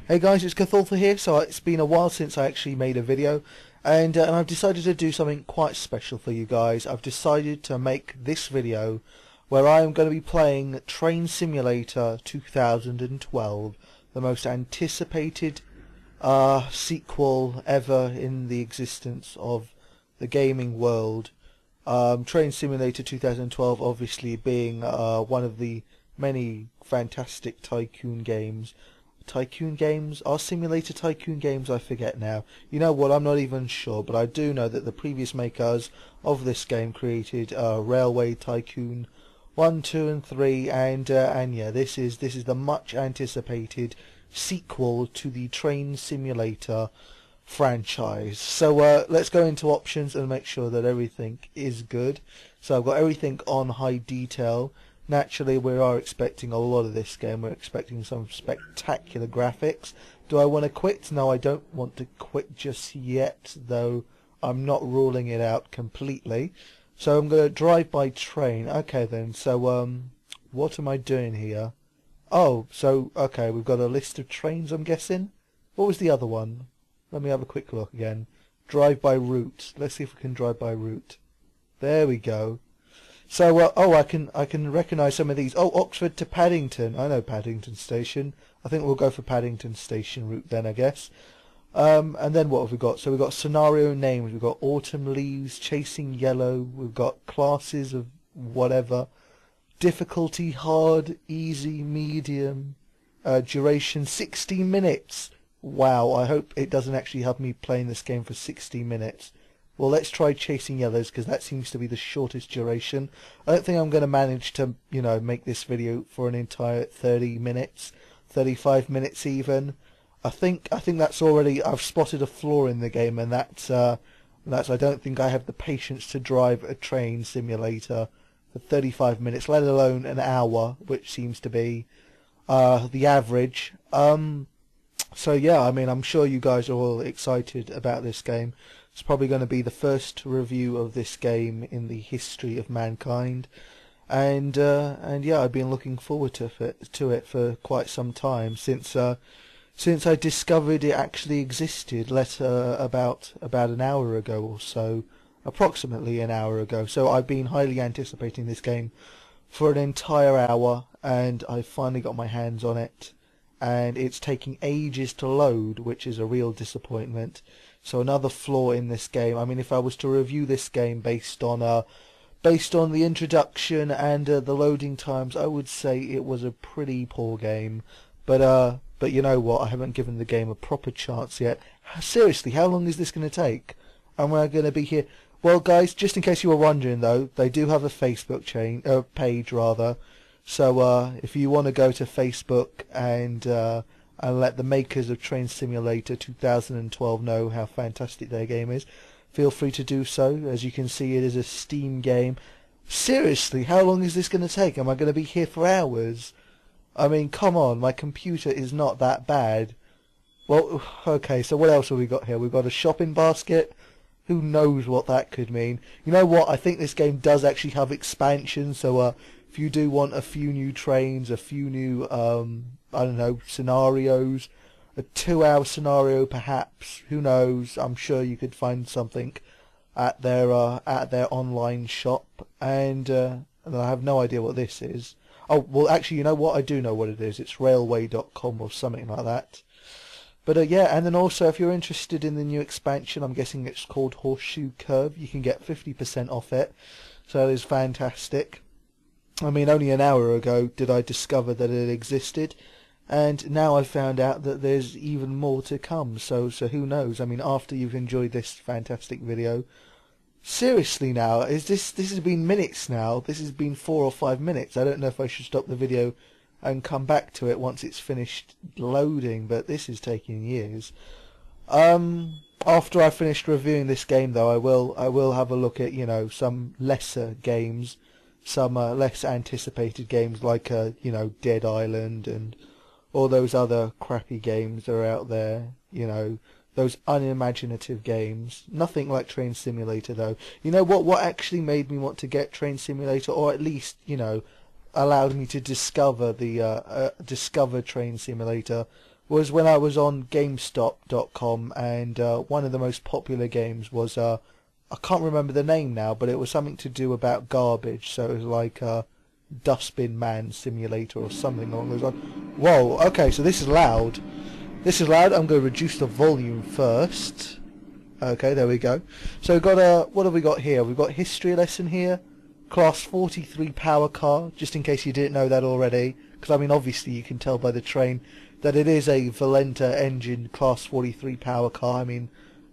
Hey guys, it's Cthulthu here. So it's been a while since I actually made a video, and I've decided to do something quite special for you guys. I've decided to make this video where I am going to be playing Train Simulator 2012, the most anticipated sequel ever in the existence of the gaming world. Train Simulator 2012 obviously being one of the many fantastic tycoon games. Tycoon games? Are simulator tycoon games? I forget now. You know what, I'm not even sure, but I do know that the previous makers of this game created Railway Tycoon 1, 2 and 3, and yeah, this is the much anticipated sequel to the Train Simulator franchise. So let's go into options and make sure that everything is good. So I've got everything on high detail. Naturally, we are expecting a lot of this game. We're expecting some spectacular graphics. Do I want to quit? No, I don't want to quit just yet, though I'm not ruling it out completely. So I'm going to drive by train. Okay then, so what am I doing here? Oh, so, okay, we've got a list of trains, I'm guessing. What was the other one? Let me have a quick look again. Drive by route. Let's see if we can drive by route. There we go. So, oh, I can recognise some of these. Oh, Oxford to Paddington. I know Paddington Station. I think we'll go for Paddington Station route then, I guess. And then what have we got? So we've got scenario names. We've got Autumn Leaves, Chasing Yellow. We've got classes of whatever. Difficulty, hard, easy, medium. Duration, 60 minutes. Wow, I hope it doesn't actually have me playing this game for 60 minutes. Well, let's try Chasing Yellows, because that seems to be the shortest duration. I don't think I'm going to manage to, you know, make this video for an entire 30 minutes, 35 minutes even. I think that's already, I've spotted a flaw in the game, and that's I don't think I have the patience to drive a train simulator for 35 minutes, let alone an hour, which seems to be the average. So yeah, I mean, I'm sure you guys are all excited about this game. It's probably going to be the first review of this game in the history of mankind, and yeah, I've been looking forward to it for quite some time, since I discovered it actually existed. About an hour ago or so, approximately an hour ago. So I've been highly anticipating this game for an entire hour, and I finally got my hands on it, and it's taking ages to load, which is a real disappointment. So another flaw in this game. I mean, if I was to review this game based on the introduction and the loading times, I would say it was a pretty poor game. But you know what? I haven't given the game a proper chance yet. Seriously, how long is this going to take? Am I going to be here? Well, guys, just in case you were wondering, though, they do have a Facebook page rather. So if you want to go to Facebook and let the makers of Train Simulator 2012 know how fantastic their game is, feel free to do so. As you can see, it is a Steam game. Seriously, how long is this going to take? Am I going to be here for hours? I mean, come on, my computer is not that bad. Well, okay, so what else have we got here? We've got a shopping basket. Who knows what that could mean? You know what? I think this game does actually have expansion, so if you do want a few new trains, a few new, I don't know, scenarios, a 2-hour scenario perhaps, who knows? I'm sure you could find something at their online shop, and I have no idea what this is. Oh, well, actually, you know what? I do know what it is. It's railway.com or something like that. But yeah, and then also, if you're interested in the new expansion, I'm guessing it's called Horseshoe Curve, you can get 50% off it. So it is fantastic. I mean, only an hour ago did I discover that it existed, and now I've found out that there's even more to come. So who knows? I mean, after you've enjoyed this fantastic video, seriously now, this has been minutes now. This has been 4 or 5 minutes. I don't know if I should stop the video and come back to it once it's finished loading, but this is taking years. After I finished reviewing this game, though, I will have a look at, you know, some lesser games, some less anticipated games like you know, Dead Island and all those other crappy games that are out there, you know, those unimaginative games. Nothing like Train Simulator, though. You know what actually made me want to get Train Simulator, or at least, you know, allowed me to discover Train Simulator, was when I was on GameStop.com, and one of the most popular games was I can't remember the name now, but it was something to do about garbage. So it was like Dustbin Man Simulator or something along those lines. Whoa, okay, so this is loud. This is loud. I'm going to reduce the volume first. Okay, there we go. So we've got what have we got here? We've got history lesson here. Class 43 power car, just in case you didn't know that already. Because, I mean, obviously you can tell by the train that it is a Valenta engine Class 43 power car. I mean,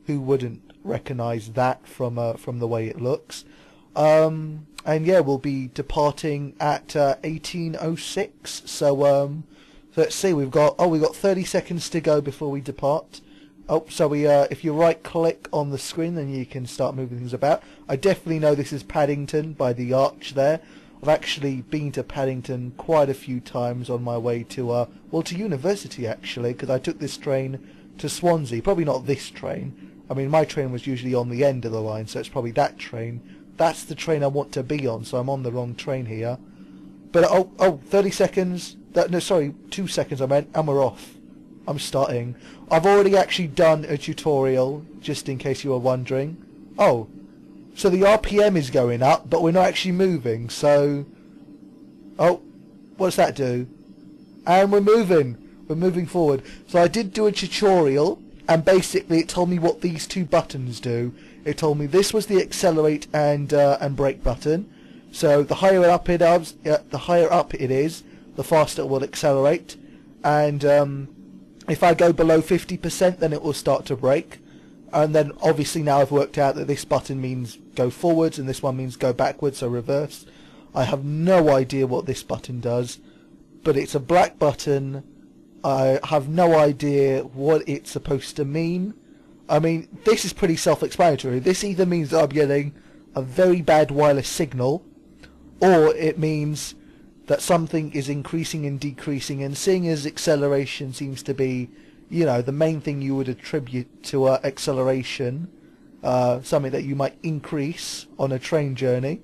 who wouldn't recognise that from the way it looks? And yeah, we'll be departing at 18:06. So let's see. We've got 30 seconds to go before we depart. Oh, so if you right click on the screen, then you can start moving things about. I definitely know this is Paddington by the arch there. I've actually been to Paddington quite a few times on my way to to university actually, because I took this train to Swansea. Probably not this train. I mean, my train was usually on the end of the line, so it's probably that train. That's the train I want to be on, so I'm on the wrong train here. But 30 seconds. No, sorry, 2 seconds I meant, and we're off. I'm starting. I've already actually done a tutorial, just in case you were wondering. Oh, so the RPM is going up, but we're not actually moving, so... Oh, what does that do? And we're moving. We're moving forward. So I did do a tutorial, and basically it told me what these two buttons do. It told me this was the accelerate and brake button. So the higher up it is, the faster it will accelerate. And if I go below 50%, then it will start to brake. And then obviously now I've worked out that this button means go forwards and this one means go backwards, so reverse. I have no idea what this button does, but it's a black button. I have no idea what it's supposed to mean. I mean, this is pretty self-explanatory. This either means that I'm getting a very bad wireless signal, or it means that something is increasing and decreasing, and seeing as acceleration seems to be, you know, the main thing you would attribute to acceleration, something that you might increase on a train journey,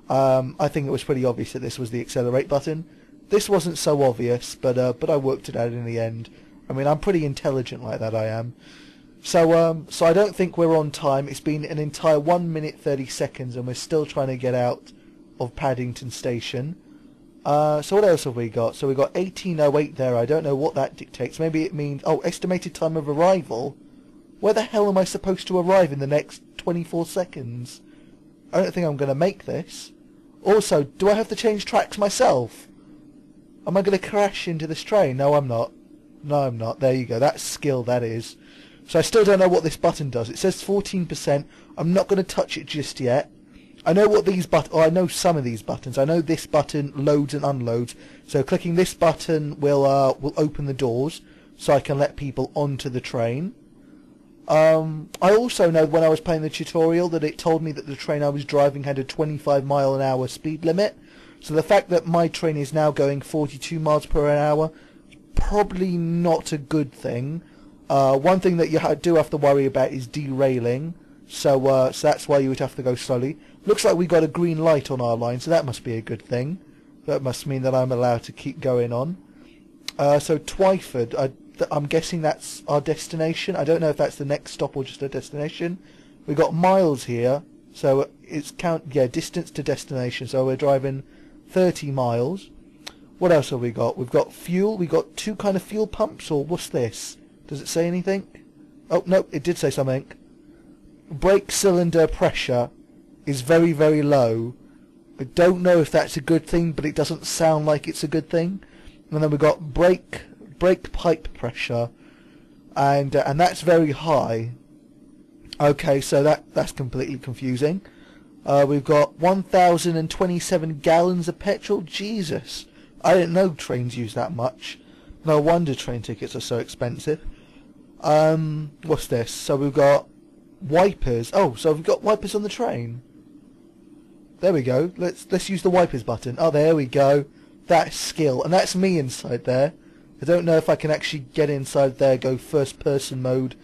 I think it was pretty obvious that this was the accelerate button. This wasn't so obvious, but I worked it out in the end. I mean, I'm pretty intelligent like that, I am. So I don't think we're on time. It's been an entire 1 minute 30 seconds, and we're still trying to get out of Paddington Station. So what else have we got? So we've got 18:08 there. I don't know what that dictates. Maybe it means... Oh, estimated time of arrival. Where the hell am I supposed to arrive in the next 24 seconds? I don't think I'm going to make this. Also, do I have to change tracks myself? Am I going to crash into this train? No, I'm not. No, I'm not. There you go. That's skill, that is. So I still don't know what this button does. It says 14%. I'm not going to touch it just yet. I know what these I know some of these buttons. I know this button loads and unloads. So clicking this button will open the doors, so I can let people onto the train. I also know when I was playing the tutorial that it told me that the train I was driving had a 25-mile-an-hour speed limit. So the fact that my train is now going 42 miles per hour is probably not a good thing. One thing that you do have to worry about is derailing. So that's why you would have to go slowly. Looks like we got a green light on our line, so that must be a good thing. That must mean that I'm allowed to keep going on. So Twyford, I'm guessing that's our destination. I don't know if that's the next stop or just a destination. We've got miles here, so it's distance to destination. So we're driving 30 miles. What else have we got? We've got fuel. We've got two kind of fuel pumps, or what's this? Does it say anything? Oh, no, it did say something. Brake cylinder pressure is very, very low. I don't know if that's a good thing, but it doesn't sound like it's a good thing. And then we've got brake pipe pressure, and that's very high. Okay, so that's completely confusing. We've got 1,027 gallons of petrol. Jesus, I didn't know trains use that much. No wonder train tickets are so expensive. What's this? So we've got wipers. Oh, so we've got wipers on the train. There we go. Let's use the wipers button. Oh, there we go. That's skill, and that's me inside there. I don't know if I can actually get inside there, go first person mode,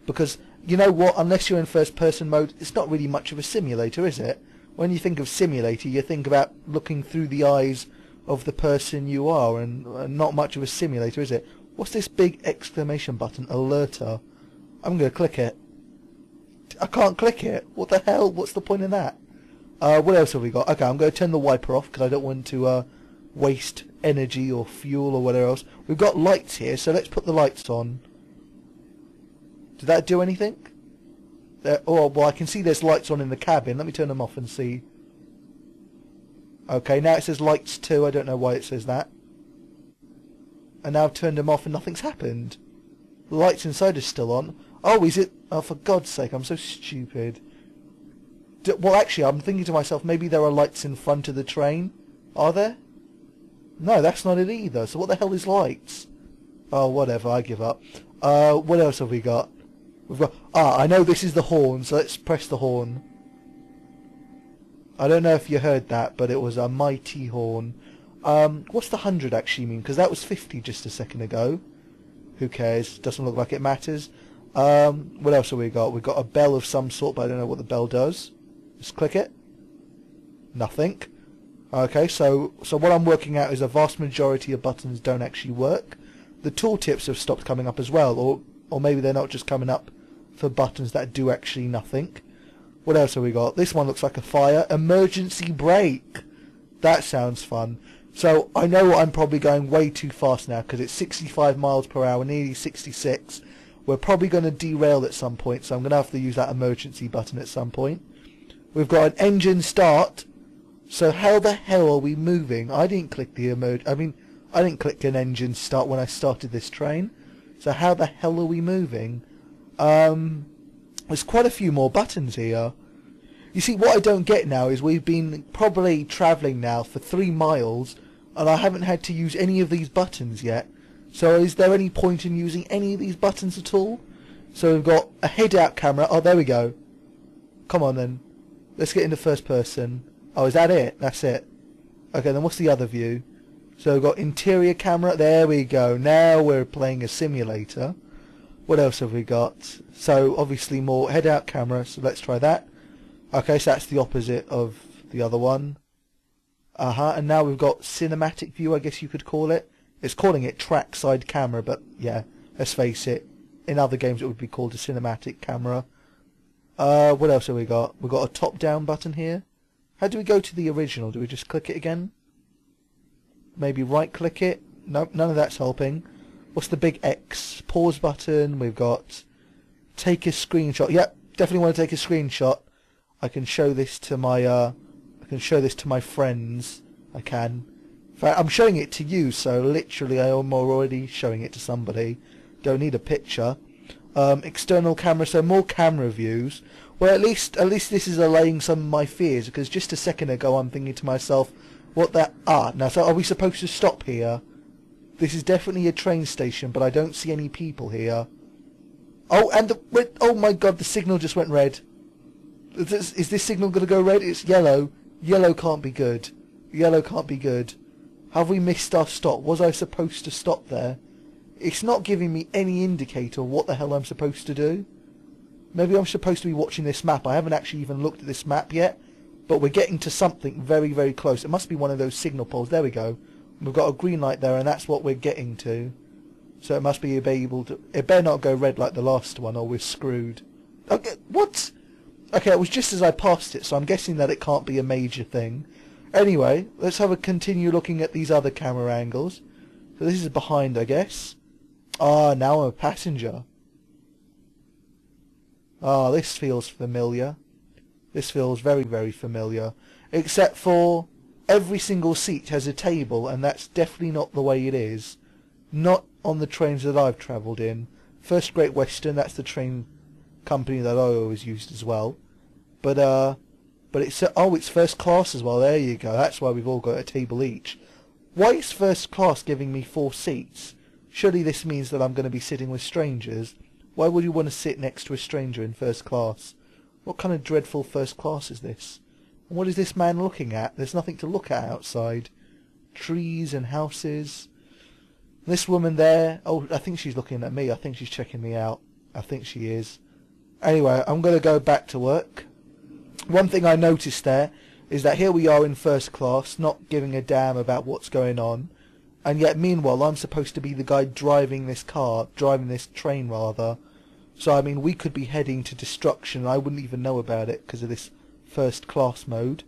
because you know what? Unless you're in first person mode, it's not really much of a simulator, is it? When you think of simulator, you think about looking through the eyes of the person you are, and not much of a simulator, is it? What's this big exclamation button? Alerter. I'm going to click it. I can't click it. What the hell? What's the point in that? What else have we got? Okay, I'm going to turn the wiper off because I don't want to waste energy or fuel or whatever else. We've got lights here, so let's put the lights on. Did that do anything? Oh, well, I can see there's lights on in the cabin. Let me turn them off and see. Okay, now it says lights too. I don't know why it says that. And now I've turned them off and nothing's happened. The lights inside are still on. Oh, is it? Oh, for God's sake, I'm so stupid. Well, actually, I'm thinking to myself, maybe there are lights in front of the train. Are there? No, that's not it either. So what the hell is lights? Oh, whatever, I give up. What else have we got? We've got... I know this is the horn, so let's press the horn. I don't know if you heard that, but it was a mighty horn. What's the 100 actually mean? Because that was 50 just a second ago. Who cares? Doesn't look like it matters. What else have we got? We've got a bell of some sort, but I don't know what the bell does. Just click it. Nothing. Okay, so what I'm working out is a vast majority of buttons don't actually work. The tooltips have stopped coming up as well, or maybe they're not just coming up for buttons that do actually nothing. What else have we got? This one looks like a fire. Emergency brake. That sounds fun. So I know I'm probably going way too fast now because it's 65 miles per hour, nearly 66. We're probably going to derail at some point, so I'm going to have to use that emergency button at some point. We've got an engine start. So how the hell are we moving? I didn't click the I didn't click an engine start when I started this train. So how the hell are we moving? There's quite a few more buttons here. You see, what I don't get now is we've been probably travelling now for 3 miles and I haven't had to use any of these buttons yet. So is there any point in using any of these buttons at all? So we've got a head-out camera. Oh, there we go. Come on then. Let's get into first person. Oh, is that it? That's it. Okay, then what's the other view? So we've got interior camera. There we go. Now we're playing a simulator. What else have we got? So obviously more head-out camera. So let's try that. Okay, so that's the opposite of the other one. And now we've got cinematic view, I guess you could call it. It's calling it trackside camera, but yeah, let's face it. In other games it would be called a cinematic camera. What else have we got? We've got a top-down button here. How do we go to the original? Do we just click it again? Maybe right-click it? Nope, none of that's helping. What's the big X? Pause button. We've got take a screenshot. Yep, definitely want to take a screenshot. I can show this to my friends. I can. In fact, I'm showing it to you, so literally I am already showing it to somebody. Don't need a picture. External camera, so more camera views. Well, at least this is allaying some of my fears, because just a second ago I'm thinking to myself, what that... now, so are we supposed to stop here? This is definitely a train station, but I don't see any people here. Oh, and oh my god, the signal just went red. Is this signal going to go red? It's yellow. Yellow can't be good. Yellow can't be good. Have we missed our stop? Was I supposed to stop there? It's not giving me any indicator of what the hell I'm supposed to do. Maybe I'm supposed to be watching this map. I haven't actually even looked at this map yet. But we're getting to something very, very close. It must be one of those signal poles. There we go. We've got a green light there, and that's what we're getting to. So it must be able to... It better not go red like the last one, or we're screwed. Okay, what? Okay, it was just as I passed it, so I'm guessing that it can't be a major thing. Anyway, let's have a continue looking at these other camera angles. So this is behind, I guess. Now I'm a passenger. This feels familiar. This feels very, very familiar. Except for every single seat has a table, and that's definitely not the way it is. Not on the trains that I've travelled in. First Great Western, that's the train company that I always used as well. But it's first class as well. There you go. That's why we've all got a table each. Why is first class giving me 4 seats? Surely this means that I'm going to be sitting with strangers. Why would you want to sit next to a stranger in first class? What kind of dreadful first class is this? And what is this man looking at? There's nothing to look at outside. Trees and houses. This woman there, oh, I think she's looking at me. I think she's checking me out. I think she is. Anyway, I'm going to go back to work. One thing I noticed there is that here we are in first class, not giving a damn about what's going on. and yet meanwhile I'm supposed to be the guy driving this train rather. So I mean, we could be heading to destruction and I wouldn't even know about it because of this first class mode.